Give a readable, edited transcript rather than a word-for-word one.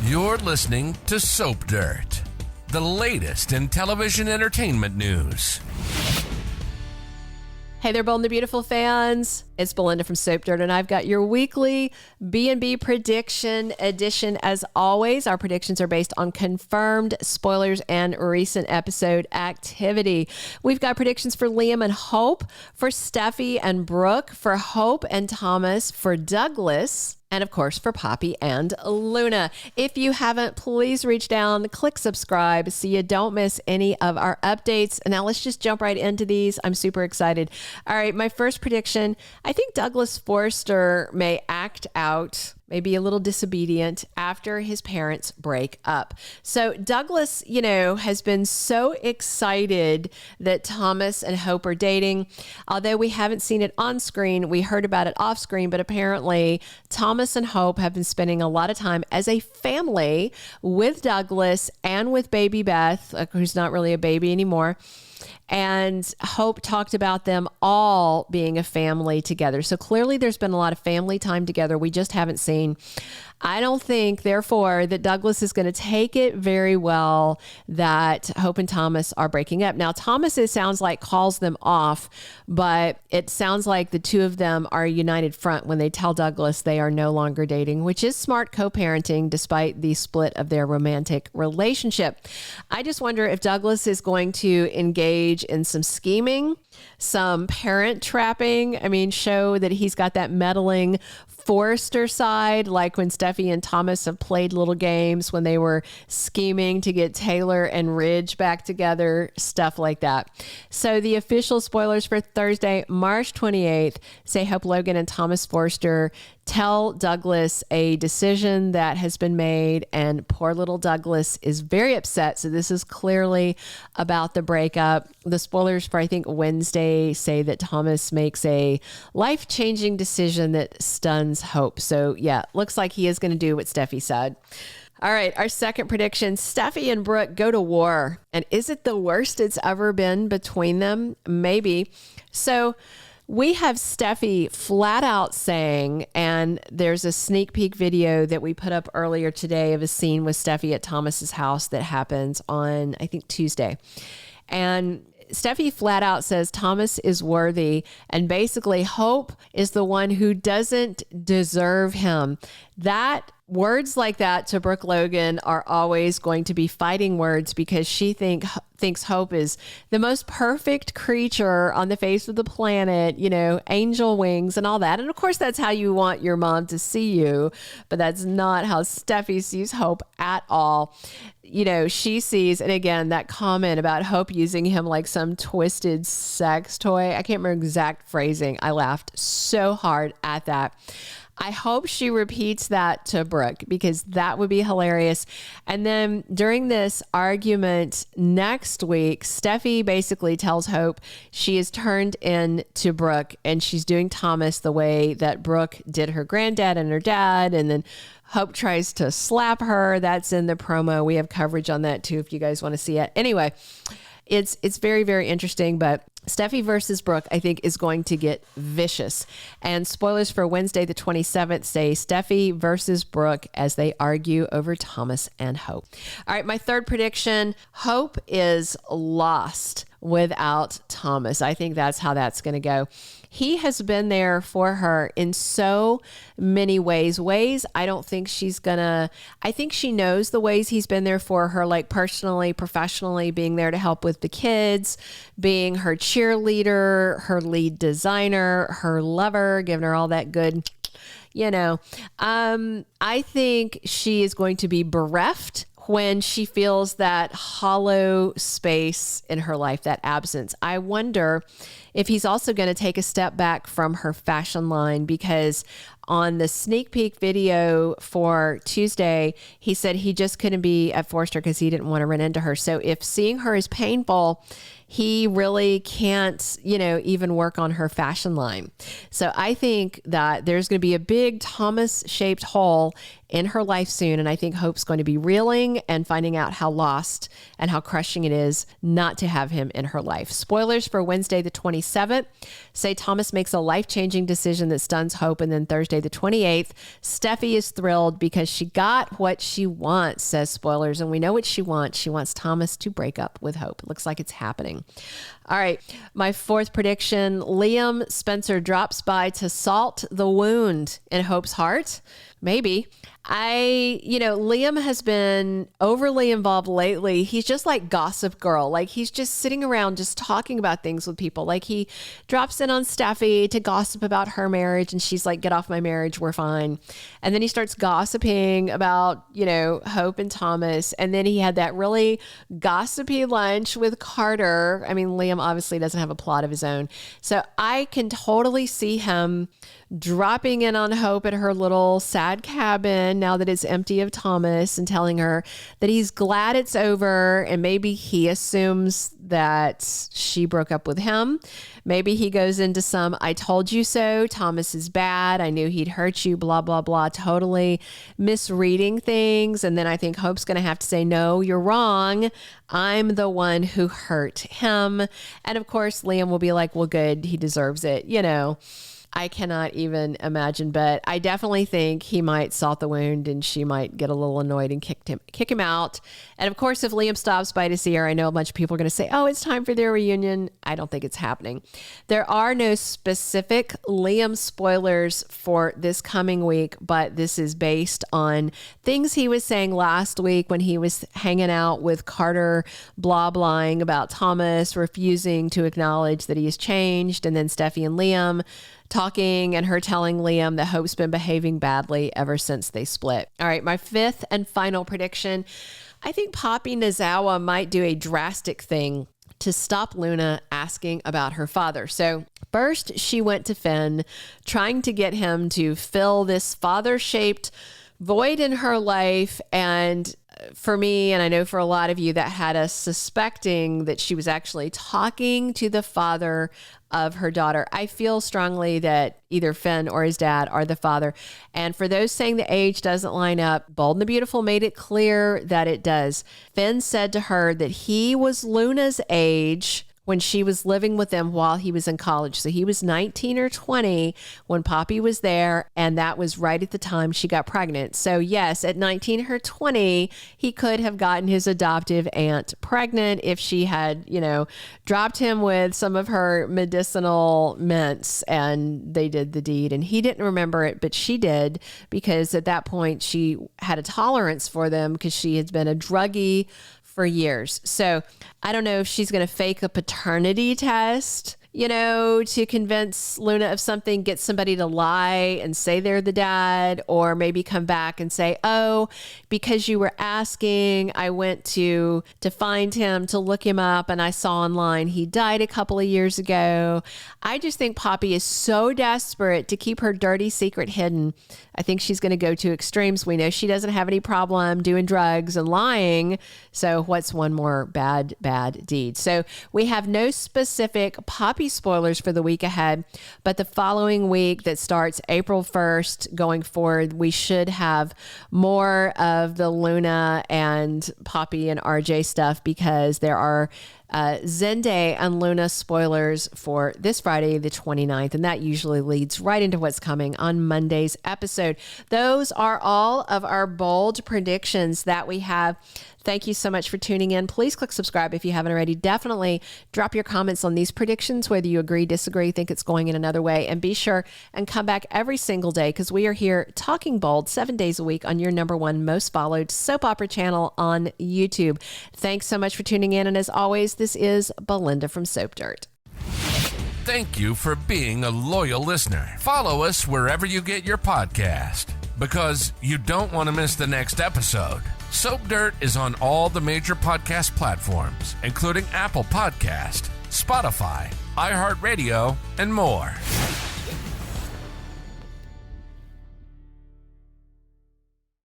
You're listening to Soap Dirt, the latest in television entertainment news. Hey there, Bold and the Beautiful fans. It's Belinda from Soap Dirt, and I've got your weekly B&B prediction edition. As always, our predictions are based on confirmed spoilers and recent episode activity. We've got predictions for Liam and Hope, for Stephie and Brooke, for Hope and Thomas, for Douglas, and of course for Poppy and Luna. If you haven't, please reach down, click subscribe so you don't miss any of our updates. And now let's just jump right into these. I'm super excited. All right, my first prediction, I think Douglas Forrester may act out, maybe a little disobedient after his parents break up. So Douglas, has been so excited that Thomas and Hope are dating. Although we haven't seen it on screen, we heard about it off screen, but apparently Thomas and Hope have been spending a lot of time as a family with Douglas and with baby Beth, who's not really a baby anymore. And Hope talked about them all being a family together. So clearly there's been a lot of family time together we just haven't seen. I don't think, therefore, that Douglas is going to take it very well that Hope and Thomas are breaking up. Now, Thomas, it sounds like, calls them off, but it sounds like the two of them are a united front when they tell Douglas they are no longer dating, which is smart co-parenting despite the split of their romantic relationship. I just wonder if Douglas is going to engage in some scheming, some parent trapping. Show that he's got that meddling Forrester side, like when Steffi and Thomas have played little games when they were scheming to get Taylor and Ridge back together, stuff like that. So the official spoilers for Thursday, March 28th, say Hope Logan and Thomas Forrester tell Douglas a decision that has been made, and poor little Douglas is very upset. So this is clearly about the breakup. The spoilers for, I think, Wednesday say that Thomas makes a life-changing decision that stuns Hope. So yeah, looks like he is going to do what Steffi said. All right, our second prediction, Stephie and Brooke go to war. And is it the worst it's ever been between them? Maybe. So we have Steffi flat out saying, and there's a sneak peek video that we put up earlier today of a scene with Steffi at Thomas's house that happens on, I think, Tuesday. And Steffi flat out says Thomas is worthy, and basically Hope is the one who doesn't deserve him. Words like that to Brooke Logan are always going to be fighting words, because she thinks Hope is the most perfect creature on the face of the planet, angel wings and all that. And of course, that's how you want your mom to see you, but that's not how Steffi sees Hope at all. She sees, and again, that comment about Hope using him like some twisted sex toy. I can't remember exact phrasing. I laughed so hard at that. I hope she repeats that to Brooke, because that would be hilarious. And then during this argument next week, Steffi basically tells Hope she is turned in to Brooke, and she's doing Thomas the way that Brooke did her granddad and her dad. And then Hope tries to slap her. That's in the promo. We have coverage on that too, if you guys want to see it. Anyway, it's very, very interesting, but Steffi versus Brooke, I think, is going to get vicious. And spoilers for Wednesday, the 27th, say Steffi versus Brooke as they argue over Thomas and Hope. All right, my third prediction, Hope is lost without Thomas. I think that's how that's going to go. He has been there for her in so many ways. I don't think I think she knows the ways he's been there for her, like personally, professionally, being there to help with the kids, being her cheerleader, her lead designer, her lover, giving her all that good, I think she is going to be bereft when she feels that hollow space in her life, that absence. I wonder if he's also going to take a step back from her fashion line, because on the sneak peek video for Tuesday, he said he just couldn't be at Forrester because he didn't want to run into her. So if seeing her is painful, he really can't, even work on her fashion line. So I think that there's going to be a big Thomas-shaped hole in her life soon. And I think Hope's going to be reeling and finding out how lost and how crushing it is not to have him in her life. Spoilers for Wednesday, the 27th, say Thomas makes a life-changing decision that stuns Hope. And then Thursday, Thursday the 28th. Stephie is thrilled because she got what she wants, says spoilers. And we know what she wants. She wants Thomas to break up with Hope. It looks like it's happening. All right. My fourth prediction, Liam Spencer drops by to salt the wound in Hope's heart. Maybe. Liam has been overly involved lately. He's just like Gossip Girl. Like he's just sitting around just talking about things with people. Like he drops in on Stephie to gossip about her marriage and she's like, get off my marriage. We're fine. And then he starts gossiping about, Hope and Thomas. And then he had that really gossipy lunch with Carter. I mean, Liam obviously doesn't have a plot of his own. So I can totally see him dropping in on Hope at her little sad cabin now that it's empty of Thomas and telling her that he's glad it's over. And maybe he assumes that she broke up with him. Maybe he goes into some, I told you so, Thomas is bad, I knew he'd hurt you, blah, blah, blah, totally misreading things. And then I think Hope's going to have to say, no, you're wrong. I'm the one who hurt him. And of course, Liam will be like, well, good, he deserves it, I cannot even imagine, but I definitely think he might salt the wound and she might get a little annoyed and kick him out. And of course, if Liam stops by to see her, I know a bunch of people are going to say, oh, it's time for their reunion. I don't think it's happening. There are no specific Liam spoilers for this coming week, but this is based on things he was saying last week when he was hanging out with Carter, blah-blahing about Thomas, refusing to acknowledge that he has changed, and then Stephie and Liam talking and her telling Liam that Hope's been behaving badly ever since they split. All right, my fifth and final prediction. I think Poppy Nozawa might do a drastic thing to stop Luna asking about her father. So first she went to Finn trying to get him to fill this father-shaped void in her life. And for me, and I know for a lot of you, that had us suspecting that she was actually talking to the father of her daughter. I feel strongly that either Finn or his dad are the father. And for those saying the age doesn't line up, Bold and the Beautiful made it clear that it does. Finn said to her that he was Luna's age when she was living with them while he was in college. So he was 19 or 20 when Poppy was there, and that was right at the time she got pregnant. So yes, at 19 or 20, he could have gotten his adoptive aunt pregnant if she had, dropped him with some of her medicinal mints and they did the deed. And he didn't remember it, but she did, because at that point she had a tolerance for them because she had been a druggie for years. So I don't know if she's going to fake a paternity test, to convince Luna of something, get somebody to lie and say they're the dad, or maybe come back and say, oh, because you were asking, I went to find him, to look him up, and I saw online he died a couple of years ago. I just think Poppy is so desperate to keep her dirty secret hidden. I think she's going to go to extremes. We know she doesn't have any problem doing drugs and lying. So what's one more bad deed? So we have no specific Poppy spoilers for the week ahead, but the following week that starts April 1st going forward, we should have more of the Luna and Poppy and RJ stuff, because there are Zende and Luna spoilers for this Friday, the 29th, and that usually leads right into what's coming on Monday's episode. Those are all of our bold predictions that we have. Thank you so much for tuning in. Please click subscribe if you haven't already. Definitely drop your comments on these predictions, whether you agree, disagree, think it's going in another way, and be sure and come back every single day, because we are here talking bold 7 days a week on your #1 most followed soap opera channel on YouTube. Thanks so much for tuning in. And as always, this is Belinda from Soap Dirt. Thank you for being a loyal listener. Follow us wherever you get your podcast, because you don't want to miss the next episode. Soap Dirt is on all the major podcast platforms, including Apple Podcast, Spotify, iHeartRadio, and more.